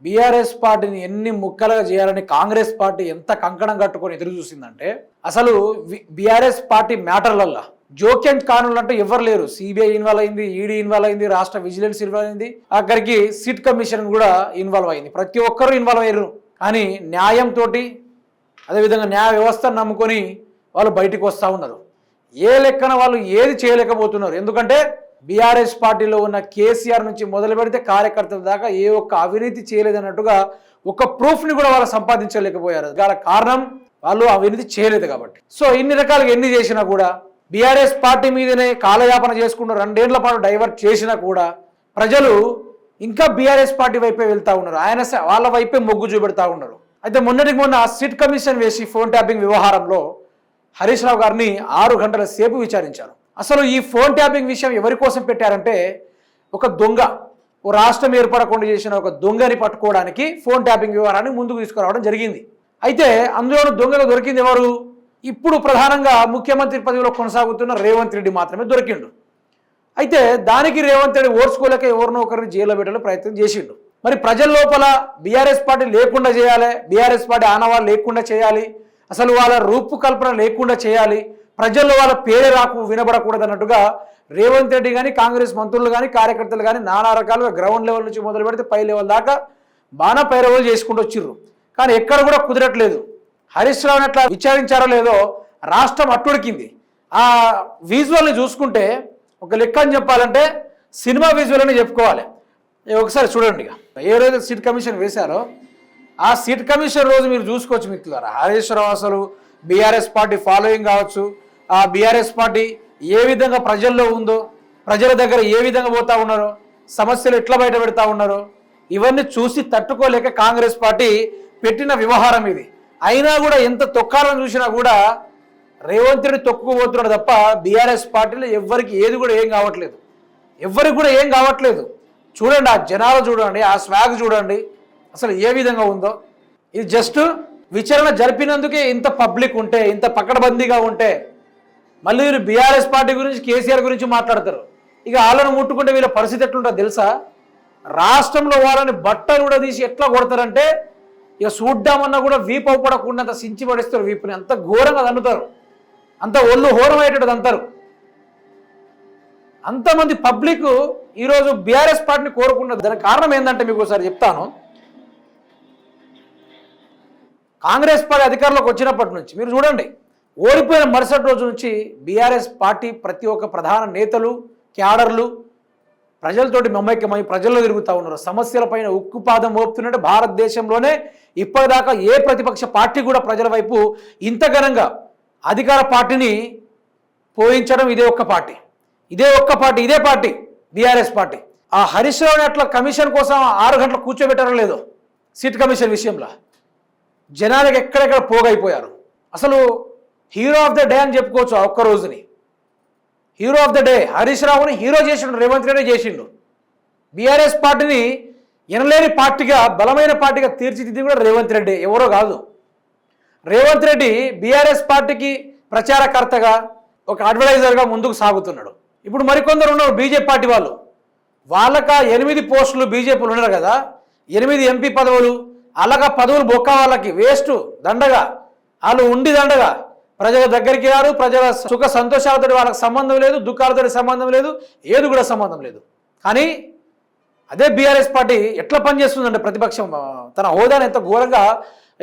BRS పార్టీని ఎన్ని ముక్కలుగా చేయాలని కాంగ్రెస్ పార్టీ ఎంత కంకణం కట్టుకొని ఎదురు చూసిందంటే అసలు బీఆర్ఎస్ పార్టీ మ్యాటర్లల్లో జోక్యం కానులంటూ ఎవరు లేరు. సిబిఐ ఇన్వాల్వ్ అయింది, ఈడీ ఇన్వాల్వ్ అయింది, రాష్ట్ర విజిలెన్స్ ఇన్వాల్వ్ అయింది, అక్కడికి సిట్ కమిషన్ కూడా ఇన్వాల్వ్ అయింది. ప్రతి ఒక్కరూ ఇన్వాల్వ్ అయ్యారు. కానీ న్యాయంతో అదేవిధంగా న్యాయ వ్యవస్థను నమ్ముకొని వాళ్ళు బయటికి వస్తూ ఉన్నారు. ఏ లెక్కన వాళ్ళు ఏది చేయలేకపోతున్నారు. ఎందుకంటే బీఆర్ఎస్ పార్టీలో ఉన్న కేసీఆర్ నుంచి మొదలు పెడితే కార్యకర్తల దాకా ఏ ఒక్క అవినీతి చేయలేదన్నట్టుగా ఒక ప్రూఫ్ని కూడా వాళ్ళు సంపాదించలేకపోయారు. గల కారణం వాళ్ళు అవినీతి చేయలేదు కాబట్టి. సో ఇన్ని రకాలుగా ఎన్ని చేసినా కూడా బీఆర్ఎస్ పార్టీ మీదనే కాలయాపన చేసుకుంటూ 2 ఏళ్ల పాటు డైవర్ట్ చేసినా కూడా ప్రజలు ఇంకా బీఆర్ఎస్ పార్టీ వైపే వెళ్తూ ఉన్నారు. వాళ్ళ వైపే మొగ్గు చూపెడతా ఉన్నారు. అయితే మొన్నటికి మొన్న సిట్ కమిషన్ వేసి ఫోన్ ట్యాపింగ్ వ్యవహారంలో హరీష్ రావు గారిని 6 గంటల సేపు విచారించారు. అసలు ఈ ఫోన్ ట్యాపింగ్ విషయం ఎవరి కోసం పెట్టారంటే ఒక దొంగ, ఓ రాష్ట్రం ఏర్పడకుండా చేసిన ఒక దొంగని పట్టుకోవడానికి ఫోన్ ట్యాపింగ్ వ్యవహారాన్ని ముందుకు తీసుకురావడం జరిగింది. అయితే అందులో దొంగగా దొరికింది ఎవరు? ఇప్పుడు ప్రధానంగా ముఖ్యమంత్రి పదవిలో కొనసాగుతున్న రేవంత్ రెడ్డి మాత్రమే దొరికిండు. అయితే దానికి రేవంత్ రెడ్డి ఓర్చుకోలేక ఎవరినో ఒకరిని జైల్లో పెట్టాలని ప్రయత్నం చేసిండు. మరి ప్రజల లోపల బీఆర్ఎస్ పార్టీ లేకుండా చేయాలి, బీఆర్ఎస్ పార్టీ ఆనవాళ్ళు లేకుండా చేయాలి, అసలు వాళ్ళ రూపుకల్పన లేకుండా చేయాలి, ప్రజల్లో వాళ్ళ పేరు వినబడకూడదు అన్నట్టుగా రేవంత్ రెడ్డి కానీ కాంగ్రెస్ మంత్రులు కానీ కార్యకర్తలు కానీ నానా రకాలుగా గ్రౌండ్ లెవెల్ నుంచి మొదలు పెడితే పై లెవెల్ దాకా బాగా పైరవులు చేసుకుంటూ వచ్చిర్రు. కానీ ఎక్కడ కూడా కుదరట్లేదు. హరీష్ రావుని అట్లా విచారించారో లేదో రాష్ట్రం అట్టుడికింది. ఆ విజువల్ని చూసుకుంటే ఒక లెక్క అని చెప్పాలంటే సినిమా విజువల్ అని చెప్పుకోవాలి. ఒకసారి చూడండి. ఏ రోజు సిట్ కమిషన్ వేశారో ఆ సిట్ కమిషన్ రోజు మీరు చూసుకోవచ్చు మిత్రులారా. హరీష్ రావు అసలు బీఆర్ఎస్ పార్టీ ఫాలోయింగ్ కావచ్చు, ఆ బీఆర్ఎస్ పార్టీ ఏ విధంగా ప్రజల్లో ఉందో, ప్రజల దగ్గర ఏ విధంగా పోతా ఉన్నారో, సమస్యలు ఎట్లా బయట పెడతా ఉన్నారో ఇవన్నీ చూసి తట్టుకోలేక కాంగ్రెస్ పార్టీ పెట్టిన వ్యవహారం ఇది. అయినా కూడా ఎంత తొక్కాలని చూసినా కూడా రేవంత్ రెడ్డి తొక్కుపోతున్నాడు తప్ప బీఆర్ఎస్ పార్టీలో ఎవరికి ఏది కూడా ఏం కావట్లేదు, ఎవరికి కూడా ఏం కావట్లేదు. చూడండి, ఆ జనాలు చూడండి, ఆ స్వాగ్ చూడండి అసలు ఏ విధంగా ఉందో. ఇది జస్ట్ విచారణ జరిపినందుకే ఇంత పబ్లిక్ ఉంటే, ఇంత పకడ్బందీగా ఉంటే మళ్ళీ వీరు బీఆర్ఎస్ పార్టీ గురించి కేసీఆర్ గురించి మాట్లాడతారు. ఇక వాళ్ళను ముట్టుకుంటే వీళ్ళ పరిస్థితి ఎట్లుంటుందో తెలుసా? రాష్ట్రంలో వాళ్ళని బట్టలు కూడా తీసి ఎట్లా కొడతారంటే ఇక చూడ్డామన్నా కూడా వీపు అవపడకుండా అంత సించి పడేస్తారు, వీపుని అంత ఘోరంగా దండుతారు, అంత ఒళ్ళు హోరం అయ్యేటట్టు అంటారు. అంతమంది పబ్లిక్ ఈరోజు బీఆర్ఎస్ పార్టీని కోరుకున్నది. దానికి కారణం ఏంటంటే మీకు ఒకసారి చెప్తాను. కాంగ్రెస్ పార్టీ అధికారంలోకి వచ్చినప్పటి నుంచి మీరు చూడండి, ఓడిపోయిన మరుసటి రోజు నుంచి బీఆర్ఎస్ పార్టీ ప్రతి ఒక్క ప్రధాన నేతలు, క్యాడర్లు ప్రజలతోటి మమైక్యమై ప్రజల్లో తిరుగుతూ ఉన్నారు. సమస్యలపైన ఉక్కుపాదం మోపుతున్నట్టు భారతదేశంలోనే ఇప్పటిదాకా ఏ ప్రతిపక్ష పార్టీ కూడా ప్రజల వైపు ఇంత ఘనంగా అధికార పార్టీని పోయించడం ఇదే ఒక్క పార్టీ, ఇదే పార్టీ బీఆర్ఎస్ పార్టీ. ఆ హరీష్ రావుని అట్లా కమిషన్ కోసం 6 గంటలు కూర్చోబెట్టారో లేదో సిట్ కమిషన్ విషయంలో జనాలకు ఎక్కడెక్కడ పోగైపోయారు. అసలు హీరో ఆఫ్ ద డే అని చెప్పుకోవచ్చు. ఆ ఒక్క రోజుని hero of the day Harish రావుని హీరో చేసిండు, రేవంత్ రెడ్డి చేసిండు. బీఆర్ఎస్ పార్టీని ఎనలేని పార్టీగా, బలమైన పార్టీగా తీర్చిదిద్ది కూడా రేవంత్ రెడ్డి, ఎవరో కాదు. రేవంత్ రెడ్డి బీఆర్ఎస్ పార్టీకి ప్రచారకర్తగా, ఒక అడ్వర్టైజర్గా ముందుకు సాగుతున్నాడు. ఇప్పుడు మరికొందరు ఉన్నారు బీజేపీ పార్టీ వాళ్ళు, వాళ్ళక 8 పోస్టులు బీజేపీలు ఉన్నారు కదా, 8 ఎంపీ పదవులు, అలాగా పదవులు బొక్క వాళ్ళకి వేస్ట్ దండగా, వాళ్ళు ఉండి దండగా ప్రజల దగ్గరికి రారు, ప్రజల సుఖ సంతోషాలతో వాళ్ళకి సంబంధం లేదు, దుఃఖాలతో సంబంధం లేదు, ఏది కూడా సంబంధం లేదు. కానీ అదే బీఆర్ఎస్ పార్టీ ఎట్లా పనిచేస్తుందంటే ప్రతిపక్షం తన హోదాను ఎంత ఘోరంగా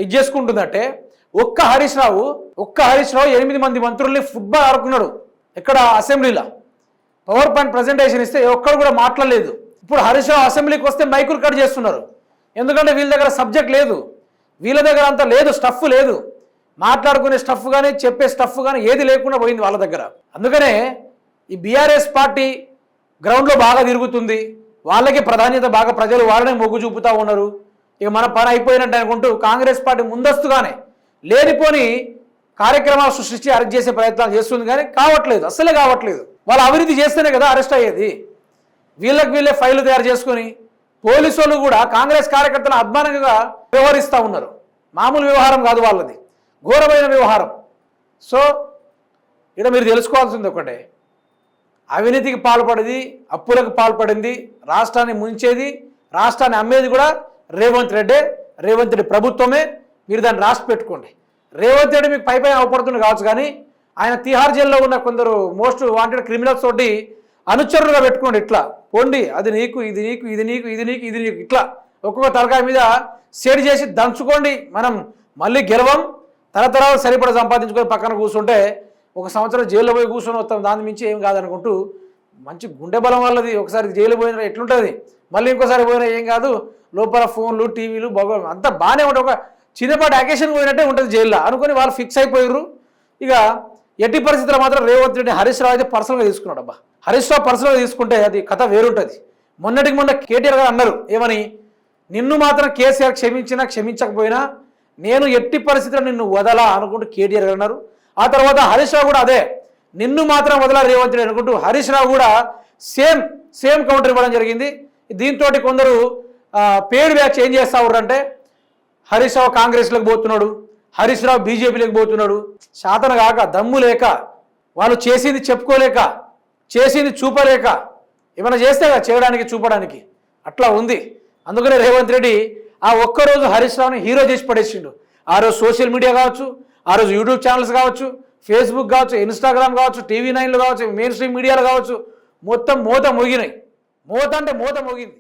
ఇది చేసుకుంటుందంటే ఒక్క హరీష్ రావు 8 మంది మంత్రుల్ని ఫుట్బాల్ ఆడుకున్నాడు. ఇక్కడ అసెంబ్లీలో పవర్ పాయింట్ ప్రజెంటేషన్ ఇస్తే ఒక్కడు కూడా మాట్లాడలేదు. ఇప్పుడు హరీష్ రావు అసెంబ్లీకి వస్తే మైకులు కట్ చేస్తున్నారు. ఎందుకంటే వీళ్ళ దగ్గర సబ్జెక్ట్ లేదు, వీళ్ళ దగ్గర అంత లేదు, స్టఫ్ లేదు, మాట్లాడుకునే స్టఫ్ కానీ చెప్పే స్టఫ్ కానీ ఏది లేకుండా పోయింది వాళ్ళ దగ్గర. అందుకనే ఈ బీఆర్ఎస్ పార్టీ గ్రౌండ్లో బాగా తిరుగుతుంది, వాళ్ళకి ప్రాధాన్యత బాగా, ప్రజలు వాళ్ళనే మొగ్గు చూపుతూ ఉన్నారు. ఇక మన పని అయిపోయినట్టు అనుకుంటూ కాంగ్రెస్ పార్టీ ముందస్తుగానే లేనిపోని కార్యక్రమాలు సృష్టించి అరెస్ట్ చేసే ప్రయత్నాలు చేస్తుంది, కానీ కావట్లేదు, అస్సలే కావట్లేదు. వాళ్ళు అవినీతి చేస్తేనే కదా అరెస్ట్ అయ్యేది. వీళ్ళే ఫైలు తయారు చేసుకొని పోలీసు వాళ్ళు కూడా కాంగ్రెస్ కార్యకర్తలను అభిమానంగా వ్యవహరిస్తూ ఉన్నారు. మామూలు వ్యవహారం కాదు వాళ్ళది, ఘోరమైన వ్యవహారం. సో ఇక్కడ మీరు తెలుసుకోవాల్సింది ఒకటే, అవినీతికి పాల్పడేది, అప్పులకు పాల్పడింది, రాష్ట్రాన్ని ముంచేది, రాష్ట్రాన్ని అమ్మేది కూడా రేవంత్ రెడ్డి ప్రభుత్వమే, మీరు దాన్ని రాసి పెట్టుకోండి. రేవంత్ రెడ్డి మీకు పై అవపడుతుంది కావచ్చు, కానీ ఆయన తిహార్ జైల్లో ఉన్న కొందరు మోస్ట్ వాంటెడ్ క్రిమినల్స్ తోటి అనుచరులుగా పెట్టుకోండి. ఇట్లా పోండి, అది నీకు, ఇది నీకు, ఇది నీకు, ఇది నీకు, ఇది నీకు, ఇట్లా ఒక్కొక్క తలకాయ మీద సేడ్ చేసి దంచుకోండి. మనం మళ్ళీ గెలవం, తరతరాలు సరిపడా సంపాదించుకొని పక్కన కూర్చుంటే 1 సంవత్సరం జైల్లో పోయి కూర్చొని వస్తాం, దాని మించి ఏం కాదనుకుంటూ మంచి గుండె బలం వల్లది. ఒకసారి జైలు పోయినా ఎట్లుంటుంది, మళ్ళీ ఇంకోసారి పోయినా ఏం కాదు, లోపల ఫోన్లు టీవీలు అంతా బాగానే ఉంటుంది. ఒక చిన్నపాటి అకేషన్ పోయినట్టే ఉంటుంది జైల్లో అనుకొని వాళ్ళు ఫిక్స్ అయిపోయారు. ఇక ఎట్టి పరిస్థితుల్లో మాత్రం రేవంత్ రెడ్డి హరీష్ రావు అయితే పర్సనల్గా తీసుకున్నాడు. అబ్బా, హరీష్ రావు పర్సనల్గా తీసుకుంటే అది కథ వేరుంటుంది. మొన్నటికి మొన్న కేటీఆర్ గారు అన్నారు ఏమని, నిన్ను మాత్రం కేసీఆర్ క్షమించినా క్షమించకపోయినా నేను ఎట్టి పరిస్థితుల్లో నిన్ను వదలా అనుకుంటూ కేటీఆర్ గారు అన్నారు. ఆ తర్వాత హరీష్ రావు కూడా అదే, నిన్ను మాత్రం వదలా రేవంత్ రెడ్డి అనుకుంటూ హరీష్ రావు కూడా సేమ్ కౌంటర్ ఇవ్వడం జరిగింది. దీంతో కొందరు పేడ్ బ్యాచ్ ఏం చేస్తా అంటే హరీష్ రావు కాంగ్రెస్లోకి పోతున్నాడు, హరీష్ రావు బీజేపీలోకి పోతున్నాడు. శాతన కాక, దమ్ము లేక, వాళ్ళు చేసింది చెప్పుకోలేక, చేసింది చూపలేక, ఏమైనా చేస్తే చేయడానికి చూపడానికి అట్లా ఉంది. అందుకనే రేవంత్ రెడ్డి ఆ ఒక్కరోజు హరీష్ రావుని హీరో చేసి పడేసిండు. ఆ రోజు సోషల్ మీడియా కావచ్చు, ఆ రోజు యూట్యూబ్ ఛానల్స్ కావచ్చు, ఫేస్బుక్ కావచ్చు, ఇన్స్టాగ్రామ్ కావచ్చు, టీవీ 9లు కావచ్చు, మెయిన్ స్ట్రీమ్ మీడియాలు కావచ్చు, మొత్తం మోత మోగినాయి. మోత అంటే మోత మోగింది.